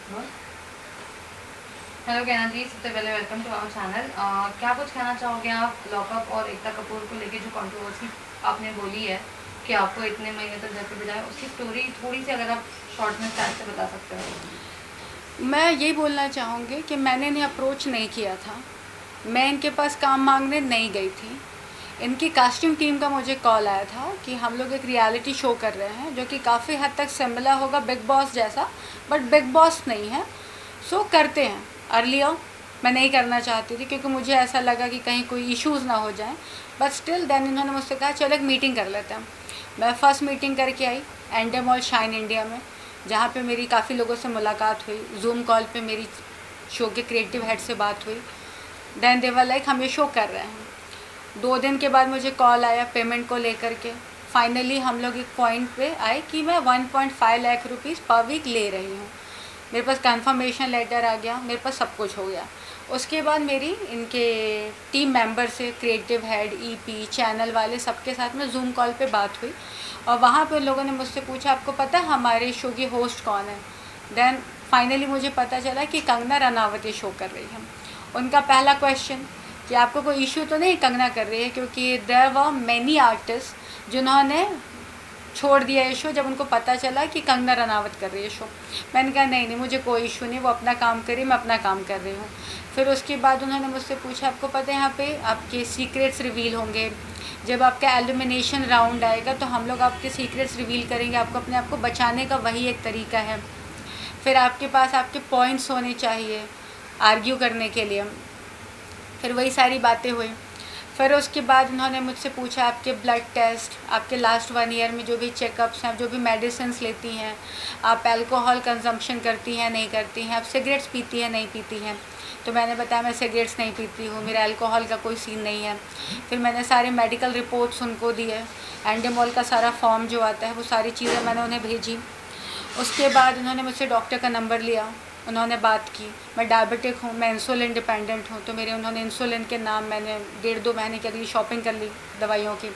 Hello कहना जी, सबसे पहले वेलकम टू आवर चैनल। क्या कुछ कहना चाहोगे आप लॉकअप और एकता कपूर को लेके जो कंट्रोवर्सी आपने बोली है कि आपको इतने महीने तक घर पे बिताया, उसकी स्टोरी थोड़ी सी अगर आप शॉर्ट में स्टाइल से बता सकते हो। मैं ये बोलना चाहूँगी कि मैंने इन्हें अप्रोच नहीं किया था। मैं इनके पास काम मांगने नहीं गई थी। इनकी कास्टिंग टीम का मुझे कॉल आया था कि हम लोग एक रियलिटी शो कर रहे हैं जो कि काफ़ी हद तक सिमिलर होगा बिग बॉस जैसा, बट बिग बॉस नहीं है। सो करते हैं। अर्लियर मैं नहीं करना चाहती थी क्योंकि मुझे ऐसा लगा कि कहीं कोई इश्यूज़ ना हो जाएं, बट स्टिल देन इन्होंने मुझसे कहा चलो एक मीटिंग कर लेते हैं। मैं फ़र्स्ट मीटिंग करके आई एंडे मॉल शाइन इंडिया में, जहाँ पे मेरी काफ़ी लोगों से मुलाकात हुई। जूम कॉल पे मेरी शो के क्रिएटिव हेड से बात हुई। देन दे वर लाइक हम ये शो कर रहे हैं। 2 दिन के बाद मुझे कॉल आया पेमेंट को लेकर के। फाइनली हम लोग एक पॉइंट पे आए कि मैं 1.5 लाख रुपीज़ पर वीक ले रही हूँ। मेरे पास कंफर्मेशन लेटर आ गया, मेरे पास सब कुछ हो गया। उसके बाद मेरी इनके टीम मेंबर से, क्रिएटिव हेड, ईपी, चैनल वाले सबके साथ में जूम कॉल पे बात हुई और वहाँ पे उन लोगों ने मुझसे पूछा आपको पता है हमारे शो की होस्ट कौन है। देन फाइनली मुझे पता चला कि कंगना रनावत ये शो कर रही है। उनका पहला क्वेश्चन कि आपको कोई इशू तो नहीं कंगना कर रही है, क्योंकि देयर वर मैनी आर्टिस्ट जिन्होंने छोड़ दिया ये शो जब उनको पता चला कि कंगना रनावत कर रही है शो। मैंने कहा नहीं नहीं, मुझे कोई इशू नहीं, वो अपना काम करी, मैं अपना काम कर रही हूँ। फिर उसके बाद उन्होंने मुझसे पूछा आपको पता है यहाँ पे आपके सीक्रेट्स रिवील होंगे, जब आपका एलिमिनेशन राउंड आएगा तो हम लोग आपके सीक्रेट्स रिवील करेंगे, आपको अपने आप को बचाने का वही एक तरीका है। फिर आपके पास आपके पॉइंट्स होने चाहिए आर्ग्यू करने के लिए। फिर वही सारी बातें हुई। फिर उसके बाद उन्होंने मुझसे पूछा आपके ब्लड टेस्ट, आपके लास्ट 1 ईयर में जो भी चेकअप्स हैं, जो भी मेडिसिन्स लेती हैं, आप अल्कोहल कंजम्पशन करती हैं नहीं करती हैं, आप सिगरेट्स पीती हैं नहीं पीती हैं। तो मैंने बताया मैं सिगरेट्स नहीं पीती हूँ, मेरा अल्कोहल का कोई सीन नहीं है। फिर मैंने सारे मेडिकल रिपोर्ट्स उनको दिए, एंडेमॉल का सारा फॉर्म जो आता है वो सारी चीज़ें मैंने उन्हें भेजी। उसके बाद उन्होंने मुझसे डॉक्टर का नंबर लिया, उन्होंने बात की। मैं डायबिटिक हूँ, मैं इंसुलिन डिपेंडेंट हूँ, तो मेरे उन्होंने इंसुलिन के नाम मैंने 1.5-2 महीने के लिए शॉपिंग कर ली दवाइयों की।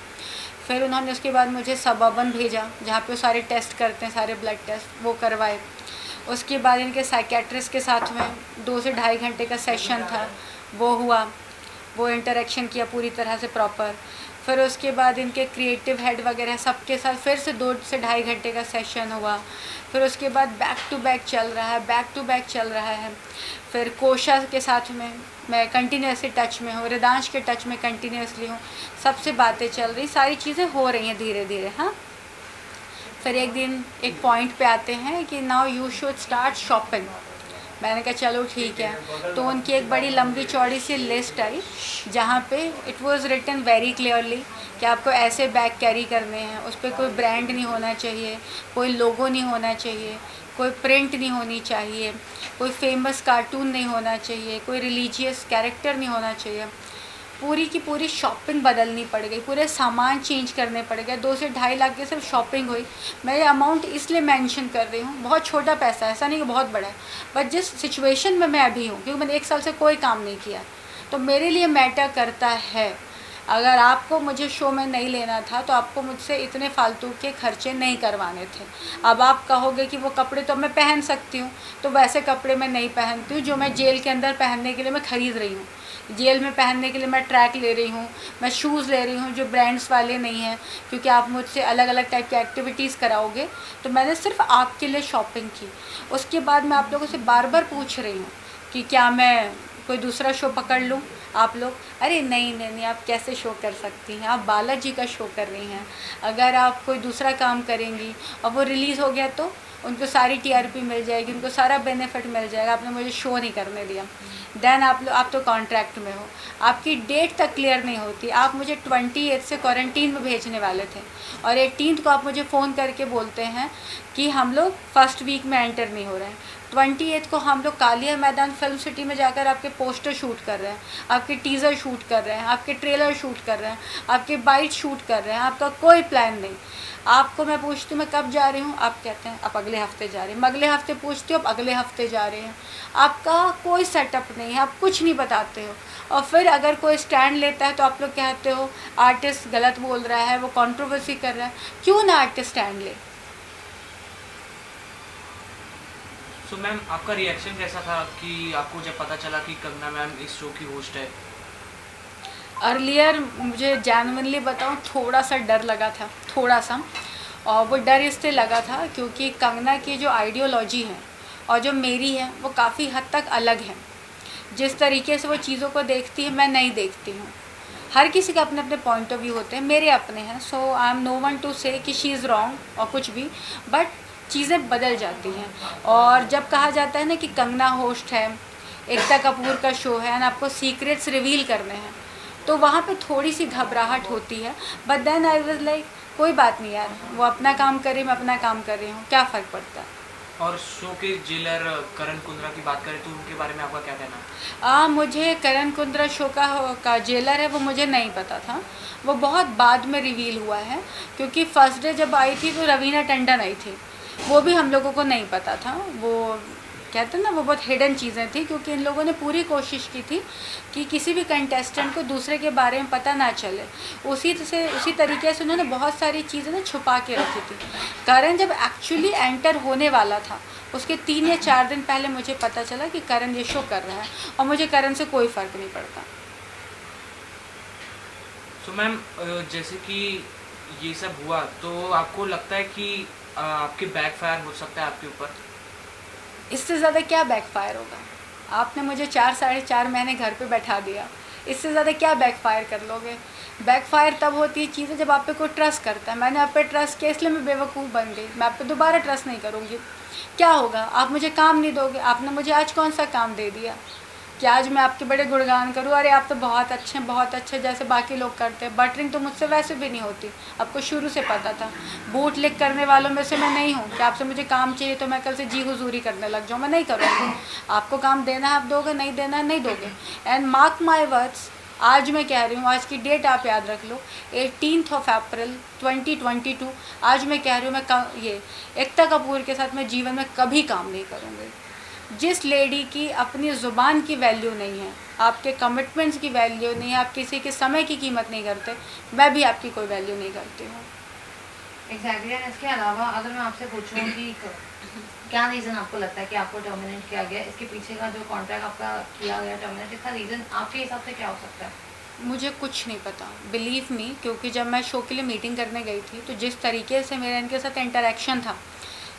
फिर उन्होंने उसके बाद मुझे सबर्बन भेजा जहाँ पे वो सारे टेस्ट करते हैं, सारे ब्लड टेस्ट वो करवाए। उसके बाद इनके साइकेट्रिस्ट के साथ में 2 से ढाई घंटे का सेशन था, वो हुआ, वो इंटरेक्शन किया पूरी तरह से प्रॉपर। फिर उसके बाद इनके क्रिएटिव हेड वगैरह सबके साथ फिर से 2 से ढाई घंटे का सेशन हुआ। फिर उसके बाद बैक टू बैक चल रहा है, बैक टू बैक चल रहा है। फिर कोशा के साथ में मैं कंटिन्यूसली टच में हूँ, रिदांश के टच में कंटिन्यूसली हूँ, सबसे बातें चल रही, सारी चीज़ें हो रही हैं धीरे धीरे। हाँ, फिर एक दिन एक पॉइंट पे आते हैं कि now you should start shopping. मैंने कहा चलो ठीक है। तो उनकी एक बड़ी लंबी चौड़ी सी लिस्ट आई जहाँ पे it was written very clearly कि आपको ऐसे बैग कैरी करने हैं, उस पर कोई ब्रांड नहीं होना चाहिए, कोई लोगो नहीं होना चाहिए, कोई प्रिंट नहीं होनी चाहिए, कोई फेमस कार्टून नहीं होना चाहिए, कोई रिलीजियस कैरेक्टर नहीं होना चाहिए। पूरी की पूरी शॉपिंग बदलनी पड़ गई, पूरे सामान चेंज करने पड़ गए। 2 से ढाई लाख की सिर्फ शॉपिंग हुई। मैं ये अमाउंट इसलिए मेंशन कर रही हूँ, बहुत छोटा पैसा है, ऐसा नहीं कि बहुत बड़ा है, बट जिस सिचुएशन में मैं अभी हूँ, क्योंकि मैंने 1 साल से कोई काम नहीं किया, तो मेरे लिए मैटर करता है। अगर आपको मुझे शो में नहीं लेना था तो आपको मुझसे इतने फालतू के खर्चे नहीं करवाने थे। अब आप कहोगे कि वो कपड़े तो मैं पहन सकती हूँ, तो वैसे कपड़े मैं नहीं पहनती हूँ जो मैं जेल के अंदर पहनने के लिए मैं ख़रीद रही हूँ। जेल में पहनने के लिए मैं ट्रैक ले रही हूँ, मैं शूज़ ले रही हूँ जो ब्रांड्स वाले नहीं हैं, क्योंकि आप मुझसे अलग अलग टाइप की एक्टिविटीज़ कराओगे। तो मैंने सिर्फ आपके लिए शॉपिंग की। उसके बाद मैं आप लोगों से बार बार पूछ रही हूँ कि क्या मैं कोई दूसरा शो पकड़ लूँ। आप लोग अरे नहीं नहीं नहीं, आप कैसे शो कर सकती हैं, आप बालाजी का शो कर रही हैं। अगर आप कोई दूसरा काम करेंगी और वो रिलीज़ हो गया तो उनको सारी टीआरपी मिल जाएगी, उनको सारा बेनिफिट मिल जाएगा, आपने मुझे शो नहीं करने दिया। देन आप तो कॉन्ट्रैक्ट में हो, आपकी डेट तक क्लियर नहीं होती। आप मुझे 28 से क्वारंटीन में भेजने वाले थे और 18 को आप मुझे फ़ोन करके बोलते हैं कि हम लोग फर्स्ट वीक में एंटर नहीं हो रहे हैं। 28 को हम लोग कालिया मैदान फिल्म सिटी में जाकर आपके पोस्टर शूट कर रहे हैं, आपके टीज़र शूट कर रहे हैं, आपके ट्रेलर शूट कर रहे हैं, आपके बाइट शूट कर रहे हैं, आपका कोई प्लान नहीं। आपको मैं पूछती हूँ मैं कब जा रही हूँ, आप कहते हैं आप अगले हफ्ते जा रहे हैं। मैं अगले हफ्ते पूछती हूँ आप अगले हफ्ते जा रहे हैं। आपका कोई सेटअप नहीं है, आप कुछ नहीं बताते हो। और फिर अगर कोई स्टैंड लेता है तो आप लोग कहते हो आर्टिस्ट गलत बोल रहा है, वो कंट्रोवर्सी कर रहा है। क्यों ना आर्टिस्ट स्टैंड ले। सो मैम आपका रिएक्शन कैसा था कि आपको जब पता चला कि कंगना मैम इस शो की होस्ट है? अर्लियर मुझे जेन्युइनली बताऊँ थोड़ा सा डर लगा था, थोड़ा सा। और वो डर इसलिए लगा था क्योंकि कंगना की जो आइडियोलॉजी है और जो मेरी है वो काफ़ी हद तक अलग है। जिस तरीके से वो चीज़ों को देखती है मैं नहीं देखती हूँ। हर किसी के अपने अपने पॉइंट ऑफ व्यू होते हैं, मेरे अपने हैं। So I am no one to say कि शी इज़ रॉन्ग और कुछ भी, बट चीज़ें बदल जाती हैं। और जब कहा जाता है ना कि कंगना होस्ट है, एकता कपूर का शो है एंड आपको सीक्रेट्स रिवील करने हैं, तो वहाँ पे थोड़ी सी घबराहट होती है। But then I was like कोई बात नहीं यार, वो अपना काम करे, मैं अपना काम कर रही हूँ, क्या फ़र्क पड़ता है। और शो के जेलर करण कुंद्रा की बात करें तो उनके बारे में आपका क्या कहना है? मुझे करण कुंद्रा शो का जेलर है वो मुझे नहीं पता था। वो बहुत बाद में रिवील हुआ है, क्योंकि फर्स्ट डे जब आई थी तो रवीना टंडन आई थी, वो भी हम लोगों को नहीं पता था। वो कहते हैं ना, वो बहुत हिडन चीज़ें थी, क्योंकि इन लोगों ने पूरी कोशिश की थी कि किसी भी कंटेस्टेंट को दूसरे के बारे में पता ना चले। उसी तरीके से उन्होंने बहुत सारी चीज़ें ना छुपा के रखी थी। करण जब एक्चुअली एंटर होने वाला था उसके 3 या 4 दिन पहले मुझे पता चला कि करण ये शो कर रहा है, और मुझे करण से कोई फ़र्क नहीं पड़ता। सो मैम जैसे कि ये सब हुआ तो आपको लगता है कि आपके बैकफायर हो सकता है आपके ऊपर? इससे ज़्यादा क्या बैकफायर होगा? आपने मुझे 4 साढ़े 4 महीने घर पे बैठा दिया, इससे ज़्यादा क्या बैकफायर कर लोगे? बैकफायर तब होती है चीज़ें जब आप पे कोई ट्रस्ट करता है। मैंने आप पे ट्रस्ट किया इसलिए मैं बेवकूफ़ बन गई, मैं आप पे दोबारा ट्रस्ट नहीं करूँगी। क्या होगा? आप मुझे काम नहीं दोगे। आपने मुझे आज कौन सा काम दे दिया कि आज मैं आपके बड़े गुणगान करूँ, अरे आप तो बहुत अच्छे जैसे बाकी लोग करते हैं। बटरिंग तो मुझसे वैसे भी नहीं होती, आपको शुरू से पता था। बूट लिक करने वालों में से मैं नहीं हूँ कि आपसे मुझे काम चाहिए तो मैं कल से जी हुजूरी करने लग जाऊँ, मैं नहीं करूँगी। आपको काम देना है आप दोगे, नहीं देना है नहीं दोगे। एंड मार्क माई वर्ड्स, आज मैं कह रही हूँ, आज की डेट आप याद रख लो, 18 अप्रैल 2022। आज मैं कह रही हूँ, ये एकता कपूर के साथ मैं जीवन में कभी काम नहीं करूँगी। जिस लेडी की अपनी ज़ुबान की वैल्यू नहीं है, आपके कमिटमेंट्स की वैल्यू नहीं है, आप किसी के समय की कीमत नहीं करते, मैं भी आपकी कोई वैल्यू नहीं करती हूँ। एग्जैक्टली। एंड इसके अलावा अगर मैं आपसे पूछूं कि क्या रीज़न आपको लगता है कि आपको टर्मिनेट किया गया, इसके पीछे का जो कॉन्ट्रैक्ट आपका किया गया टर्मिनेट, इसका रीज़न आपके हिसाब से क्या हो सकता है? मुझे कुछ नहीं पता, बिलीव मी, क्योंकि जब मैं शो के लिए मीटिंग करने गई थी तो जिस तरीके से मेरा इनके साथ इंटरेक्शन था,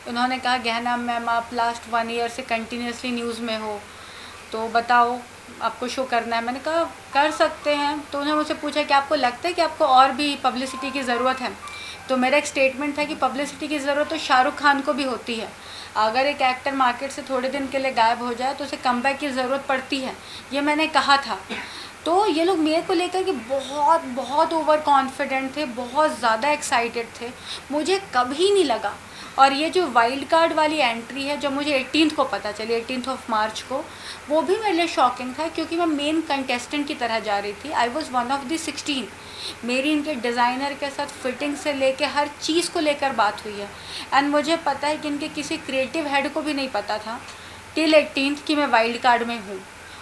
उन्होंने कहा गहना मैम आप लास्ट 1 ईयर से कंटिन्यूसली न्यूज़ में हो, तो बताओ आपको शो करना है। मैंने कहा कर सकते हैं। तो उन्होंने मुझसे पूछा कि आपको लगता है कि आपको और भी पब्लिसिटी की ज़रूरत है? तो मेरा एक स्टेटमेंट था कि पब्लिसिटी की ज़रूरत तो शाहरुख खान को भी होती है। अगर एक एक्टर मार्केट से थोड़े दिन के लिए गायब हो जाए तो उसे कमबैक की ज़रूरत पड़ती है, ये मैंने कहा था। तो ये लोग मेरे को लेकर के बहुत बहुत ओवर कॉन्फिडेंट थे, बहुत ज़्यादा एक्साइटेड थे, मुझे कभी नहीं लगा। और ये जो वाइल्ड कार्ड वाली एंट्री है जो मुझे 18th को पता चली, 18 मार्च को, वो भी मेरे लिए शॉकिंग था, क्योंकि मैं मेन कंटेस्टेंट की तरह जा रही थी। I was one of the 16। मेरी इनके डिज़ाइनर के साथ फिटिंग से लेके हर चीज़ को लेकर बात हुई है। एंड मुझे पता है कि इनके किसी क्रिएटिव हेड को भी नहीं पता था टिल 18th कि मैं वाइल्ड कार्ड में हूँ।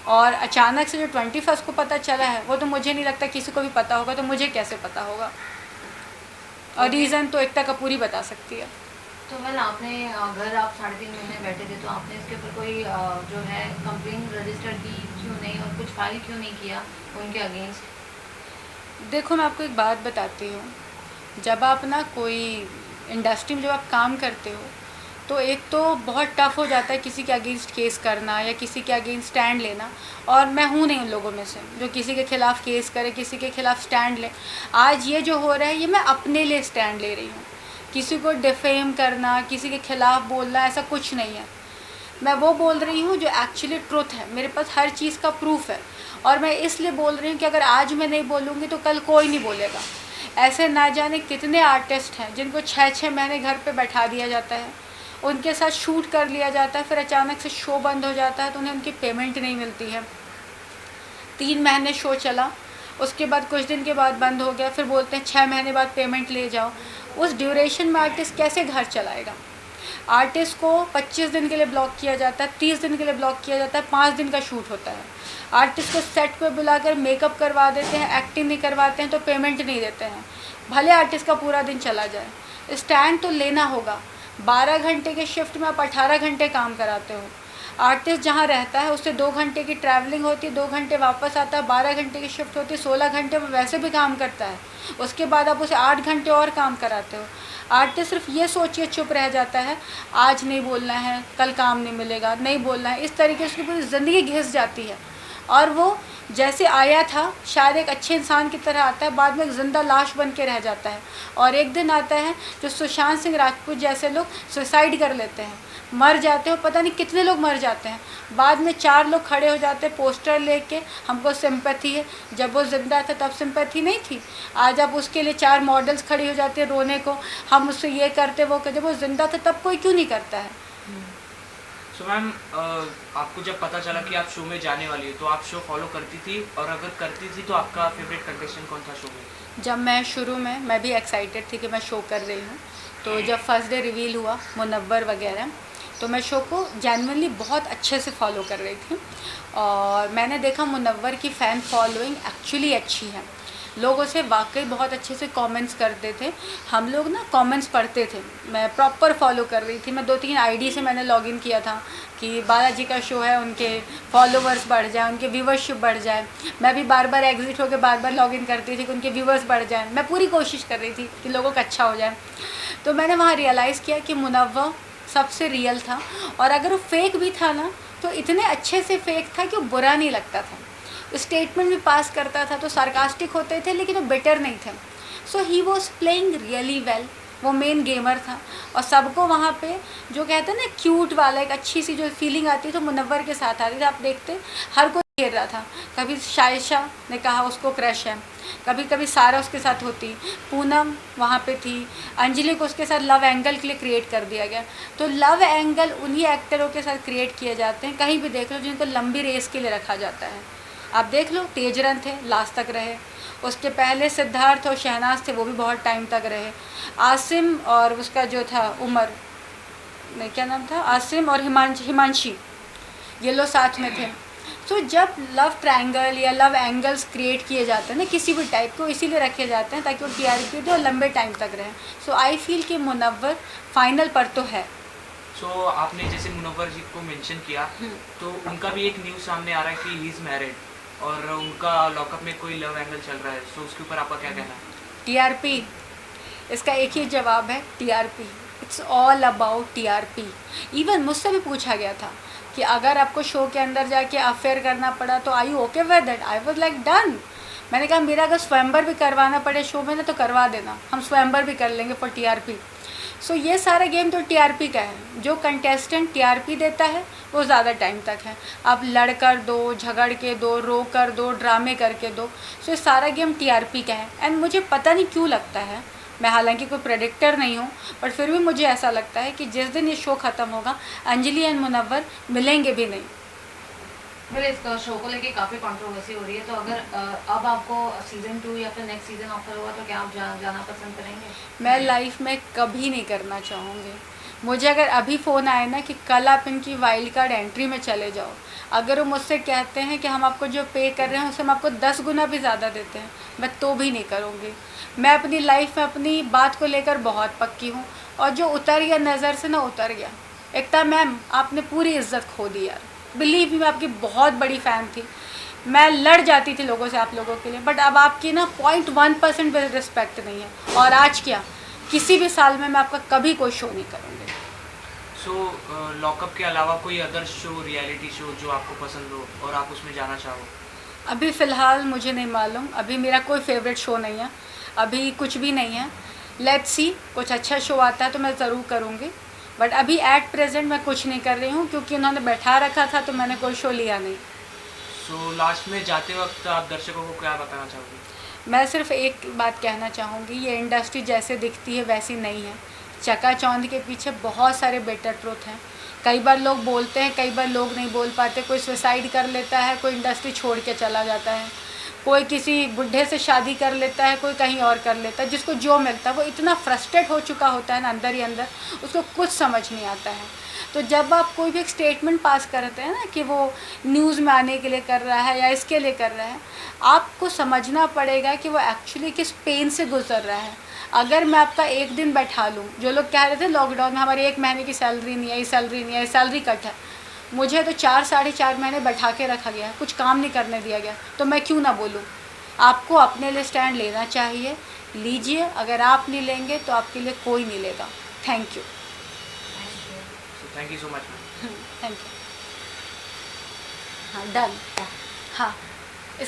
और अचानक से जो 21 को पता चला है, वो तो मुझे नहीं लगता किसी को भी पता होगा, तो मुझे कैसे पता होगा? और रीज़न तो एकता कपूर ही बता सकती है। तो वेल आपने घर आप 3.5 महीने बैठे थे, तो आपने इसके ऊपर कोई जो है कंप्लेन रजिस्टर की क्यों नहीं, और कुछ फाइल क्यों नहीं किया उनके अगेंस्ट? देखो मैं आपको एक बात बताती हूँ, जब आप ना कोई इंडस्ट्री में जब आप काम करते हो तो एक तो बहुत टफ़ हो जाता है किसी के अगेंस्ट केस करना या किसी के अगेंस्ट स्टैंड लेना। और मैं हूँ नहीं उन लोगों में से जो किसी के ख़िलाफ़ केस करे, किसी के ख़िलाफ़ स्टैंड ले। आज ये जो हो रहा है ये मैं अपने लिए स्टैंड ले रही हूँ। किसी को डिफेम करना, किसी के ख़िलाफ़ बोलना, ऐसा कुछ नहीं है। मैं वो बोल रही हूँ जो एक्चुअली ट्रुथ है, मेरे पास हर चीज़ का प्रूफ है। और मैं इसलिए बोल रही हूँ कि अगर आज मैं नहीं बोलूँगी तो कल कोई नहीं बोलेगा। ऐसे ना जाने कितने आर्टिस्ट हैं जिनको 6-6 महीने घर पे बैठा दिया जाता है, उनके साथ शूट कर लिया जाता है, फिर अचानक से शो बंद हो जाता है तो उन्हें उनकी पेमेंट नहीं मिलती है। 3 महीने शो चला, उसके बाद कुछ दिन के बाद बंद हो गया, फिर बोलते हैं 6 महीने बाद पेमेंट ले जाओ। उस ड्यूरेशन में आर्टिस्ट कैसे घर चलाएगा? आर्टिस्ट को 25 दिन के लिए ब्लॉक किया जाता है, 30 दिन के लिए ब्लॉक किया जाता है, 5 दिन का शूट होता है। आर्टिस्ट को सेट पे बुलाकर मेकअप करवा देते हैं, एक्टिंग नहीं करवाते हैं तो पेमेंट नहीं देते हैं, भले आर्टिस्ट का पूरा दिन चला जाए। स्टैंड तो लेना होगा। 12 घंटे के शिफ्ट में आप 18 घंटे काम कराते हो। आर्टिस्ट जहाँ रहता है उससे 2 घंटे की ट्रैवलिंग होती है, 2 घंटे वापस आता है, 12 घंटे की शिफ्ट होती है, 16 घंटे वो वैसे भी काम करता है। उसके बाद आप उसे 8 घंटे और काम कराते हो। आर्टिस्ट सिर्फ ये सोचिए चुप रह जाता है, आज नहीं बोलना है, कल काम नहीं मिलेगा, नहीं बोलना है, इस तरीके से उसकी पूरी ज़िंदगी घिस जाती है। और वो जैसे आया था शायद एक अच्छे इंसान की तरह आता है, बाद में एक ज़िंदा लाश बन के रह जाता है। और एक दिन आता है जो सुशांत सिंह राजपूत जैसे लोग सुसाइड कर लेते हैं, मर जाते हो, पता नहीं कितने लोग मर जाते हैं। बाद में 4 लोग खड़े हो जाते हैं पोस्टर लेके, हमको सिंपैथी है। जब वो ज़िंदा था तब सिंपैथी नहीं थी। आज आप उसके लिए 4 मॉडल्स खड़ी हो जाते हैं रोने को, हम उससे ये करते वो करते। जब वो ज़िंदा था तब कोई क्यों नहीं करता है? सो मैम, आपको जब पता चला कि आप शो में जाने वाली है तो आप शो फॉलो करती थी, और अगर करती थी तो आपका फेवरेट कंटेस्टेंट कौन था शो में? जब मैं शुरू में मैं भी एक्साइटेड थी कि मैं शो कर रही हूँ, तो जब फर्स्ट डे रिवील हुआ मुनव्वर वगैरह, तो मैं शो को जेन्युइनली बहुत अच्छे से फॉलो कर रही थी। और मैंने देखा मुनव्वर की फ़ैन फॉलोइंग एक्चुअली अच्छी है, लोग उसे वाकई बहुत अच्छे से कमेंट्स करते थे। हम लोग ना कमेंट्स पढ़ते थे, मैं प्रॉपर फॉलो कर रही थी। मैं 2-3 आईडी से मैंने लॉगिन किया था कि बालाजी का शो है, उनके फॉलोवर्स बढ़ जाए, उनके व्यूवरशिप बढ़ जाए। मैं भी बार बार एग्जिट होकर बार बार लॉगिन करती थी कि उनके व्यूवर्स बढ़ जाए। मैं पूरी कोशिश कर रही थी कि लोगों का अच्छा हो जाए। तो मैंने वहाँ रियलाइज़ किया कि मुनव्वर सबसे रियल था, और अगर वो फेक भी था ना तो इतने अच्छे से फेक था कि वो बुरा नहीं लगता था। स्टेटमेंट भी पास करता था तो सार्कास्टिक होते थे, लेकिन वो बेटर नहीं थे। So he was playing really well. वो मेन गेमर था, और सबको वहाँ पे जो कहते हैं ना क्यूट वाला एक अच्छी सी जो फीलिंग आती है तो मुनव्वर के साथ आती थी। आप देखते हर कोई घेर रहा था। कभी शायशा ने कहा उसको क्रश है, कभी कभी सारा उसके साथ होती, पूनम वहाँ पे थी, अंजलि को उसके साथ लव एंगल के लिए क्रिएट कर दिया गया। तो लव एंगल उन्हीं एक्टरों के साथ क्रिएट किए जाते हैं, कहीं भी देख लो, जिनको लंबी रेस के लिए रखा जाता है। आप देख लो, तेजरन थे, लास्ट तक रहे। उसके पहले सिद्धार्थ और शहनाज थे, वो भी बहुत टाइम तक रहे। आसिम और उसका जो था उमर, नहीं क्या नाम था, आसिम और हिमांशी, ये लोग साथ में थे। तो जब लव ट्रायंगल या लव एंगल्स क्रिएट किए जाते हैं ना किसी भी टाइप को, इसीलिए रखे जाते हैं ताकि वो टीआरपी दे और लंबे टाइम तक रहें। सो आई फील कि मुनव्वर फाइनल पर तो है। सो आपने जैसे मुनव्वर जी को मेंशन किया, तो उनका भी एक न्यूज़ सामने आ रहा है कि ही इज़ मैरिड, और उनका लॉकअप में कोई लव एंगल चल रहा है। सो उसके ऊपर आपका क्या कहना है? टीआरपी, इसका एक ही जवाब है, TRP. It's all about TRP. Even मुझसे भी पूछा गया था कि अगर आपको शो के अंदर जाके अफेयर करना पड़ा तो are you okay with that? I was like done. मैंने कहा मेरा अगर स्वयंवर भी करवाना पड़े शो में ना तो करवा देना, हम स्वयंवर भी कर लेंगे फॉर टीआरपी। सो ये सारा गेम तो टीआरपी का है। जो कंटेस्टेंट टीआरपी देता है वो ज़्यादा टाइम तक है। आप लड़ कर दो, झगड़ के दो, रो कर दो, ड्रामे करके दो। सो ये सारा गेम टीआरपी का है। एंड मुझे पता नहीं क्यों लगता है, मैं हालांकि कोई प्रेडिक्टर नहीं हूँ, बट फिर भी मुझे ऐसा लगता है कि जिस दिन ये शो ख़त्म होगा अंजलि एंड मुनव्वर मिलेंगे भी नहीं। मेरे इस शो को लेके काफ़ी कंट्रोवर्सी हो रही है, तो अगर अब आपको सीज़न 2 या फिर नेक्स्ट सीज़न ऑफर हुआ तो क्या आप जाना पसंद करेंगे? मैं लाइफ में कभी नहीं करना चाहूँगी। मुझे अगर अभी फ़ोन आए ना कि कल आप इनकी वाइल्ड कार्ड एंट्री में चले जाओ, अगर वो मुझसे कहते हैं कि हम आपको जो पे कर रहे हैं उससे हम आपको 10 गुना भी ज़्यादा देते हैं, मैं तो भी नहीं करूँगी। मैं अपनी लाइफ में अपनी बात को लेकर बहुत पक्की हूँ, और जो उतर गया नज़र से ना उतर गया। एकता मैम, आपने पूरी इज्जत खो दी यार। बिलीव मी, मैं आपकी बहुत बड़ी फ़ैन थी, मैं लड़ जाती थी लोगों से आप लोगों के लिए, बट अब आपकी ना 0.1% भी रिस्पेक्ट नहीं है। और आज क्या, किसी भी साल में मैं आपका कभी कोई शो नहीं करूँगी। सो लॉकअप के अलावा कोई अदर शो, रियलिटी शो जो आपको पसंद हो और आप उसमें जाना चाहो? अभी फ़िलहाल मुझे नहीं मालूम, अभी मेरा कोई फेवरेट शो नहीं है, अभी कुछ भी नहीं है। लेट्स सी, कुछ अच्छा शो आता है तो मैं ज़रूर करूँगी, बट अभी एट प्रेजेंट मैं कुछ नहीं कर रही हूँ, क्योंकि उन्होंने बैठा रखा था तो मैंने कोई शो लिया नहीं। सो लास्ट में जाते वक्त आप दर्शकों को क्या बताना चाहोगे? मैं सिर्फ एक बात कहना चाहूँगी, ये इंडस्ट्री जैसे दिखती है वैसी नहीं है। चकाचौंध के पीछे बहुत सारे बेटर ट्रुथ हैं। कई बार लोग बोलते हैं, कई बार लोग नहीं बोल पाते। कोई सुसाइड कर लेता है, कोई इंडस्ट्री छोड़ के चला जाता है, कोई किसी बुढ़े से शादी कर लेता है, कोई कहीं और कर लेता है। जिसको जो मिलता है वो इतना फ्रस्ट्रेट हो चुका होता है ना अंदर ही अंदर, उसको कुछ समझ नहीं आता है। तो जब आप कोई भी एक स्टेटमेंट पास करते हैं ना कि वो न्यूज़ में आने के लिए कर रहा है या इसके लिए कर रहा है, आपको समझना पड़ेगा कि वो एक्चुअली किस पेन से गुजर रहा है। अगर मैं आपका एक दिन बैठा लूँ, जो लोग कह रहे थे लॉकडाउन में हमारी 1 महीने की सैलरी नहीं आई, सैलरी नहीं आई, सैलरी कट है, मुझे तो 4 साढ़े 4 महीने बैठा के रखा गया, कुछ काम नहीं करने दिया गया, तो मैं क्यों ना बोलूँ। आपको अपने लिए स्टैंड लेना चाहिए, लीजिए। अगर आप नहीं लेंगे तो आपके लिए कोई नहीं लेगा। Thank you. Thank you so much ma'am. Thank you. हाँ, डन। हाँ।